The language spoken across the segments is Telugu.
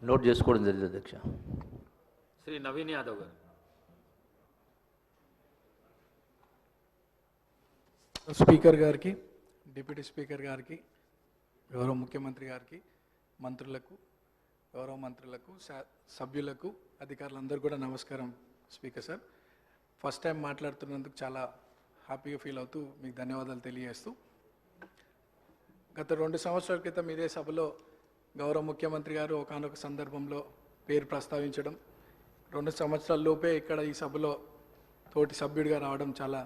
నోట్ చేసుకోవడం జరిగింది అధ్యక్ష. శ్రీ నవీన్ యాదవ్ గారు. స్పీకర్ గారికి, డిప్యూటీ స్పీకర్ గారికి, గౌరవ ముఖ్యమంత్రి గారికి, మంత్రులకు, గౌరవ మంత్రులకు, సభ్యులకు, అధికారులందరూ కూడా నమస్కారం. స్పీకర్ సార్, ఫస్ట్ టైం మాట్లాడుతున్నందుకు చాలా హ్యాపీగా ఫీల్ అవుతూ మీకు ధన్యవాదాలు తెలియజేస్తూ, గత 2 సంవత్సరాల క్రితం ఇదే సభలో గౌరవ ముఖ్యమంత్రి గారు ఒకానొక సందర్భంలో పేరు ప్రస్తావించడం, 2 సంవత్సరాల లోపే ఇక్కడ ఈ సభలో తోటి సభ్యుడిగా రావడం చాలా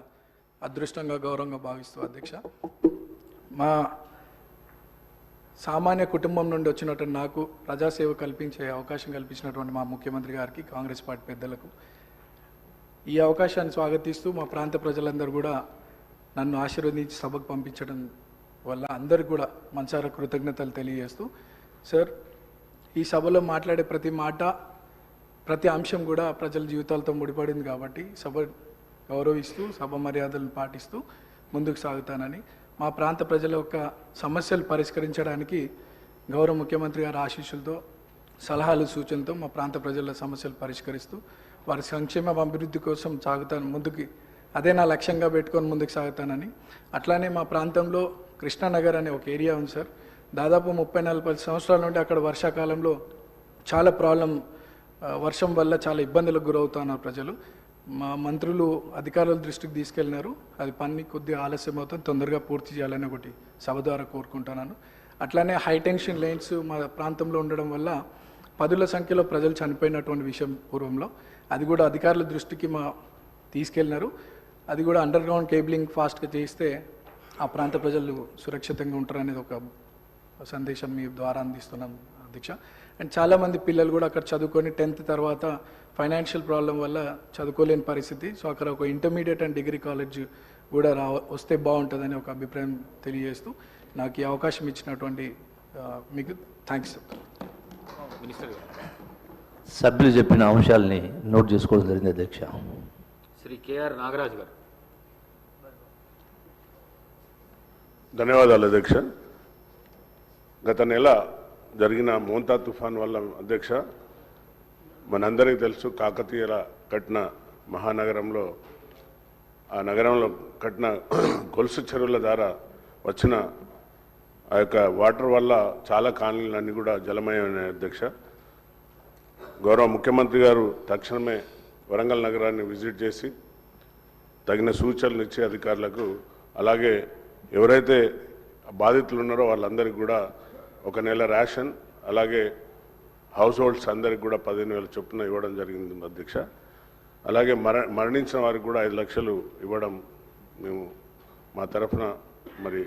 అదృష్టంగా, గౌరవంగా భావిస్తూ అధ్యక్ష, మా సామాన్య కుటుంబం నుండి వచ్చినటువంటి నాకు ప్రజాసేవ కల్పించే అవకాశం కల్పించినటువంటి మా ముఖ్యమంత్రి గారికి, కాంగ్రెస్ పార్టీ పెద్దలకు ఈ అవకాశాన్ని స్వాగతిస్తూ, మా ప్రాంత ప్రజలందరూ కూడా నన్ను ఆశీర్వదించి సభకు పంపించడం వల్ల అందరికి కూడా మనసారా కృతజ్ఞతలు తెలియజేస్తూ, సార్ ఈ సభలో మాట్లాడే ప్రతి మాట, ప్రతి అంశం కూడా ప్రజల జీవితాలతో ముడిపడింది కాబట్టి సభ గౌరవిస్తూ, సభ మర్యాదలను పాటిస్తూ ముందుకు సాగుతానని, మా ప్రాంత ప్రజల యొక్క సమస్యలు పరిష్కరించడానికి గౌరవ ముఖ్యమంత్రి గారి ఆశీస్సులతో, సలహాలు, సూచనలతో మా ప్రాంత ప్రజల సమస్యలు పరిష్కరిస్తూ వారి సంక్షేమ అభివృద్ధి కోసం సాగుతాను ముందుకి, అదే నా లక్ష్యంగా పెట్టుకొని ముందుకు సాగుతానని. అట్లానే మా ప్రాంతంలో కృష్ణానగర్ అనే ఒక ఏరియా ఉంది సార్, దాదాపు 30-40 సంవత్సరాల నుండి అక్కడ వర్షాకాలంలో చాలా వర్షం వల్ల చాలా ఇబ్బందులకు గురవుతున్నారు ప్రజలు. మా మంత్రులు, అధికారుల దృష్టికి తీసుకెళ్ళినారు, అది పని కొద్దిగా ఆలస్యం అవుతుంది, తొందరగా పూర్తి చేయాలని ఒకటి సభ ద్వారా కోరుకుంటున్నాను. అట్లానే హై టెన్షన్ లైన్స్ మా ప్రాంతంలో ఉండడం వల్ల 10ల సంఖ్యలో ప్రజలు చనిపోయినటువంటి విషయం పూర్వంలో, అది కూడా అధికారుల దృష్టికి తీసుకెళ్ళినారు. అది కూడా అండర్ గ్రౌండ్ కేబులింగ్ ఫాస్ట్గా చేస్తే ఆ ప్రాంత ప్రజలు సురక్షితంగా ఉంటారనేది ఒక సందేశం మీ ద్వారా అందిస్తున్నాం అధ్యక్ష. అండ్ చాలామంది పిల్లలు కూడా అక్కడ చదువుకొని 10th తర్వాత ఫైనాన్షియల్ ప్రాబ్లం వల్ల చదువుకోలేని పరిస్థితి. సో అక్కడ ఒక ఇంటర్మీడియట్ అండ్ డిగ్రీ కాలేజ్ కూడా వస్తే బాగుంటుందని ఒక అభిప్రాయం తెలియజేస్తూ, నాకు ఈ అవకాశం ఇచ్చినటువంటి మీకు థ్యాంక్స్. మినిస్టర్ సభ్యులు చెప్పిన అంశాలని నోట్ చేసుకోవడం జరిగింది అధ్యక్ష. శ్రీ కేఆర్ నాగరాజు గారు. ధన్యవాదాలు అధ్యక్ష. గత నెల జరిగిన మోంతా తుఫాన్ వల్ల అధ్యక్ష, మనందరికీ తెలుసు, కాకతీయుల కట్టిన మహానగరంలో, ఆ నగరంలో కట్టిన గొలుసు చెరువుల ద్వారా వచ్చిన ఆ యొక్క వాటర్ వల్ల చాలా కాలనీలన్నీ కూడా జలమయమైన అధ్యక్ష. గౌరవ ముఖ్యమంత్రి గారు తక్షణమే వరంగల్ నగరాన్ని విజిట్ చేసి తగిన సూచనలు ఇచ్చే అధికారులకు, అలాగే ఎవరైతే బాధితులు ఉన్నారో వాళ్ళందరికీ కూడా 1 నెల రేషన్, అలాగే హౌస్ హోల్డ్స్ అందరికి కూడా 15,000 చొప్పున ఇవ్వడం జరిగింది అధ్యక్ష. అలాగే మరణించిన వారికి కూడా 5 లక్షలు ఇవ్వడం మేము మా తరఫున, మరి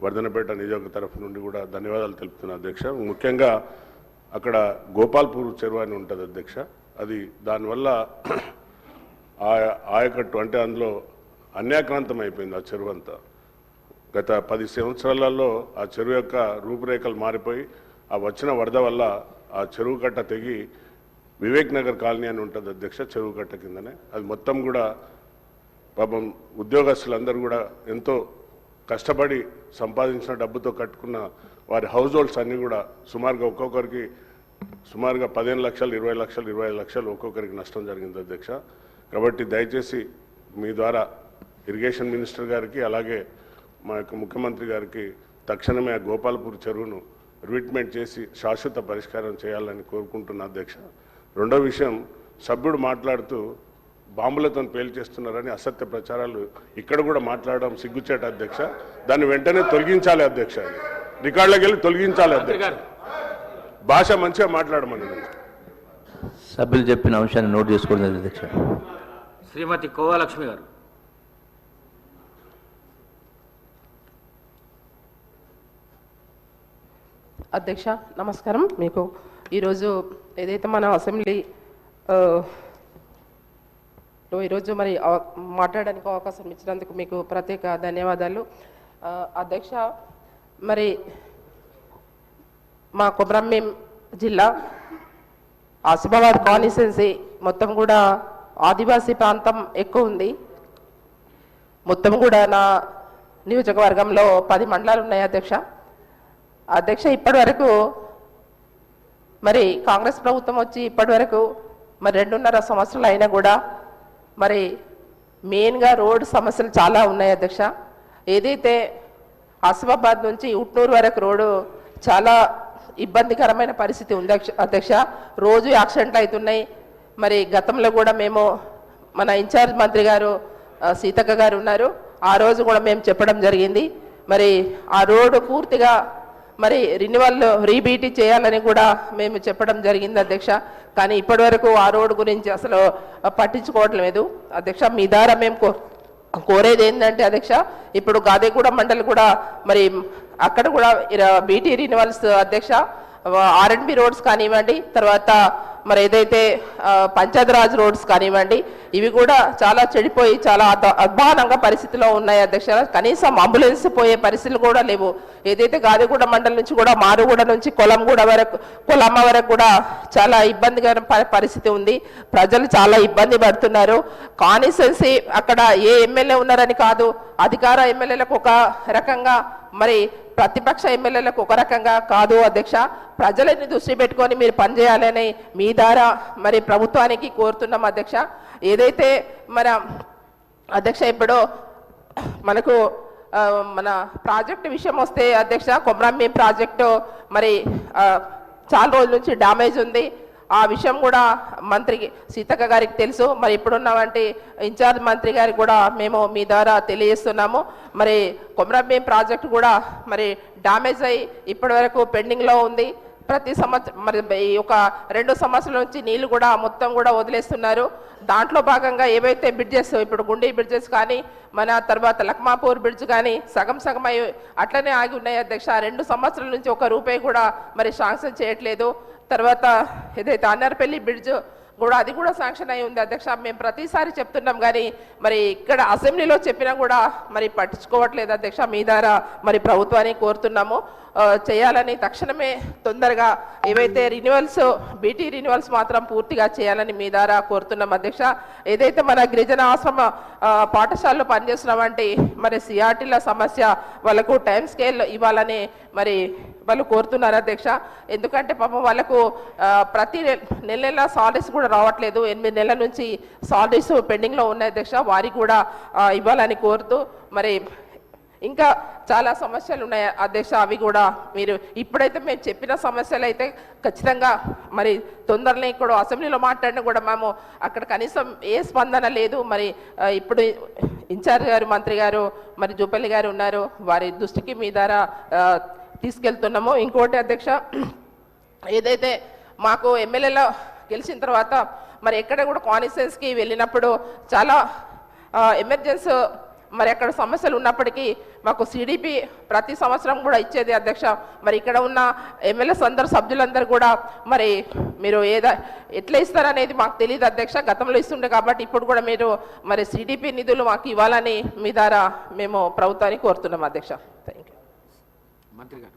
వర్ధనపేట నియోజక తరఫు నుండి కూడా ధన్యవాదాలు తెలుపుతున్నాను అధ్యక్ష. ముఖ్యంగా అక్కడ గోపాల్పూర్ చెరువు అని ఉంటుంది అధ్యక్ష, అది దానివల్ల ఆయకట్టు అంటే అందులో అన్యాక్రాంతం అయిపోయింది ఆ చెరువు అంతా. గత 10 సంవత్సరాలలో ఆ చెరువు యొక్క రూపురేఖలు మారిపోయి, ఆ వచ్చిన వరద వల్ల ఆ చెరువు కట్ట తెగి వివేక్ నగర్ కాలనీ అని ఉంటుంది అధ్యక్ష, చెరువు కట్ట కిందనే. అది మొత్తం కూడా పాపం ఉద్యోగస్తులందరూ కూడా ఎంతో కష్టపడి సంపాదించిన డబ్బుతో కట్టుకున్న వారి హౌస్ హోల్డ్స్ అన్నీ కూడా సుమారుగా ఒక్కొక్కరికి 15 లక్షలు, 20 లక్షలు, 25 లక్షలు ఒక్కొక్కరికి నష్టం జరిగింది అధ్యక్ష. కాబట్టి దయచేసి మీ ద్వారా ఇరిగేషన్ మినిస్టర్ గారికి, అలాగే మా యొక్క ముఖ్యమంత్రి గారికి తక్షణమే ఆ గోపాల్పూర్ చెరువును రిట్మెంట్ చేసి శాశ్వత పరిష్కారం చేయాలని కోరుకుంటున్నా అధ్యక్ష. రెండో విషయం, సభ్యుడు మాట్లాడుతూ బాంబులతో పేల్చేస్తున్నారని అసత్య ప్రచారాలు ఇక్కడ కూడా మాట్లాడడం సిగ్గుచేట అధ్యక్ష. దాన్ని వెంటనే తొలగించాలి అధ్యక్ష, రికార్డులోకి వెళ్ళి తొలగించాలి అధ్యక్ష. భాష మంచిగా మాట్లాడమని సభ్యులు చెప్పిన అంశాన్ని నోట్ చేసుకోవడం జరిగింది అధ్యక్ష. శ్రీమతి కోవాలక్ష్మి గారు. అధ్యక్ష నమస్కారం. మీకు ఈరోజు ఏదైతే మన అసెంబ్లీ ఈరోజు మరి మాట్లాడడానికి అవకాశం ఇచ్చినందుకు మీకు ప్రత్యేక ధన్యవాదాలు అధ్యక్ష. మరి మా కొమరంభీం జిల్లా ఆసిఫాబాద్ కాన్స్టిట్యుయెన్సీ మొత్తం కూడా ఆదివాసీ ప్రాంతం ఎక్కువ ఉంది. మొత్తం కూడా నా నియోజకవర్గంలో 10 మండలాలు ఉన్నాయి అధ్యక్ష. ఇప్పటి వరకు మరి కాంగ్రెస్ ప్రభుత్వం వచ్చి ఇప్పటి వరకు మరి 2.5 సంవత్సరాలు అయినా కూడా మరి మెయిన్గా రోడ్ సమస్యలు చాలా ఉన్నాయి అధ్యక్ష. ఏదైతే ఆసిఫాబాద్ నుంచి ఉట్నూరు వరకు రోడ్డు చాలా ఇబ్బందికరమైన పరిస్థితి ఉంది అధ్యక్ష. రోజు యాక్సిడెంట్లు అవుతున్నాయి. మరి గతంలో కూడా మేము మన ఇన్ఛార్జ్ మంత్రి గారు సీతక్క గారు ఉన్నారు, ఆ రోజు కూడా మేము చెప్పడం జరిగింది. మరి ఆ రోడ్డు పూర్తిగా మరి రిన్యువల్ రీబీటీ చేయాలని కూడా మేము చెప్పడం జరిగింది అధ్యక్ష. కానీ ఇప్పటి వరకు ఆ రోడ్డు గురించి అసలు పట్టించుకోవట్లేదు లేదు అధ్యక్ష. మీ ద్వారా మేము కోరేది ఏంటంటే అధ్యక్ష, ఇప్పుడు గాదేగూడ మండలి కూడా మరి అక్కడ కూడా బీటీ రిన్యువల్స్ అధ్యక్ష, R&B రోడ్స్ కానివ్వండి, తర్వాత మరి ఏదైతే పంచాయతీరాజ్ రోడ్స్ కానివ్వండి, ఇవి కూడా చాలా చెడిపోయి చాలా అధ్వానంగా పరిస్థితిలో ఉన్నాయి అధ్యక్ష. కనీసం అంబులెన్స్ పోయే పరిస్థితులు కూడా లేవు. ఏదైతే గాదిగూడ మండలం నుంచి కూడా మారుగూడ నుంచి కొలమ్మ వరకు కూడా చాలా ఇబ్బందికర పరిస్థితి ఉంది. ప్రజలు చాలా ఇబ్బంది పడుతున్నారు. కాన్స్టిట్యుయెన్సీ అక్కడ ఏ ఎమ్మెల్యే ఉన్నారని కాదు, అధికార ఎమ్మెల్యేలకు ఒక రకంగా మరి ప్రతిపక్ష ఎమ్మెల్యేలకు ఒక రకంగా కాదు అధ్యక్ష. ప్రజలని దృష్టి పెట్టుకొని మీరు పనిచేయాలని మీ ద్వారా మరి ప్రభుత్వానికి కోరుతున్నాం అధ్యక్ష. ఏదైతే మన అధ్యక్ష ఇప్పుడు మనకు మన ప్రాజెక్టు విషయం వస్తే అధ్యక్ష, కొమరంభీం ప్రాజెక్టు మరి చాలా రోజుల నుంచి డ్యామేజ్ ఉంది. ఆ విషయం కూడా మంత్రి సీతక్క గారికి తెలుసు. మరి ఇప్పుడున్నవంటి ఇన్ఛార్జ్ మంత్రి గారికి కూడా మేము మీ ద్వారా తెలియజేస్తున్నాము. మరి కొమరంభీం ప్రాజెక్టు కూడా మరి డ్యామేజ్ అయ్యి ఇప్పటి వరకు పెండింగ్లో ఉంది. ప్రతి సంవత్సరం మరి ఈ ఒక 2 సంవత్సరాల నుంచి నీళ్లు కూడా మొత్తం కూడా వదిలేస్తున్నారు. దాంట్లో భాగంగా ఏవైతే బ్రిడ్జెస్ ఇప్పుడు గుండీ బ్రిడ్జెస్ కానీ మన తర్వాత లక్మాపూర్ బ్రిడ్జ్ కానీ సగం అయి అట్లనే ఆగి ఉన్నాయి అధ్యక్ష. 2 సంవత్సరాల నుంచి ఒక రూపాయి కూడా మరి శాంక్షన్ చేయట్లేదు. తర్వాత ఏదైతే అన్నర్పల్లి బ్రిడ్జ్ కూడా అది కూడా శాంక్షన్ అయి ఉంది అధ్యక్ష. మేము ప్రతిసారి చెప్తున్నాం కానీ మరి ఇక్కడ అసెంబ్లీలో చెప్పినా కూడా మరి పట్టించుకోవట్లేదు అధ్యక్ష. మీ ద్వారా మరి ప్రభుత్వాన్ని కోరుతున్నాము చేయాలని, తక్షణమే తొందరగా ఏవైతే రిన్యువల్స్ బీటీ రిన్యువల్స్ మాత్రం పూర్తిగా చేయాలని మీ ద్వారా కోరుతున్నాం అధ్యక్ష. ఏదైతే మన గిరిజన ఆశ్రమ పాఠశాలలో పనిచేస్తున్నామంటే మరి సిఆర్టీల సమస్య వాళ్ళకు టైం స్కేల్ ఇవ్వాలని మరి వాళ్ళు కోరుతున్నారు అధ్యక్ష. ఎందుకంటే పాపం వాళ్ళకు ప్రతి నెల సాలరీస్ కూడా రావట్లేదు. 8 నెలల నుంచి సాలరీస్ పెండింగ్లో ఉన్నాయి అధ్యక్ష. వారికి కూడా ఇవ్వాలని కోరుతూ మరి ఇంకా చాలా సమస్యలు ఉన్నాయి అధ్యక్ష. అవి కూడా మీరు ఇప్పుడైతే మేము చెప్పిన సమస్యలు అయితే ఖచ్చితంగా మరి తొందరనే ఇక్కడ అసెంబ్లీలో మాట్లాడినా కూడా మేము అక్కడ కనీసం ఏ స్పందన లేదు. మరి ఇప్పుడు ఇన్ఛార్జ్ గారు మంత్రి గారు మరి జూపల్లి గారు ఉన్నారు, వారి దృష్టికి మీ ద్వారా తీసుకెళ్తున్నాము. ఇంకోటి అధ్యక్ష, ఏదైతే మాకు ఎమ్మెల్యేలో గెలిచిన తర్వాత మరి ఎక్కడ కూడా కాన్స్టిట్యుయెన్సీకి వెళ్ళినప్పుడు చాలా ఎమర్జెన్సీ మరి అక్కడ సమస్యలు ఉన్నప్పటికీ మాకు సిడిపి ప్రతి సంవత్సరం కూడా ఇచ్చేది అధ్యక్ష. మరి ఇక్కడ ఉన్న ఎమ్మెల్యేస్ అందరు సభ్యులందరూ కూడా మరి మీరు ఎట్లా ఇస్తారనేది మాకు తెలియదు అధ్యక్ష. గతంలో ఇస్తుండే కాబట్టి ఇప్పుడు కూడా మీరు మరి సిడిపి నిధులు మాకు ఇవ్వాలని మీ ద్వారా మేము ప్రభుత్వాన్ని కోరుతున్నాం అధ్యక్ష. Thank you. మంత్రి గారు.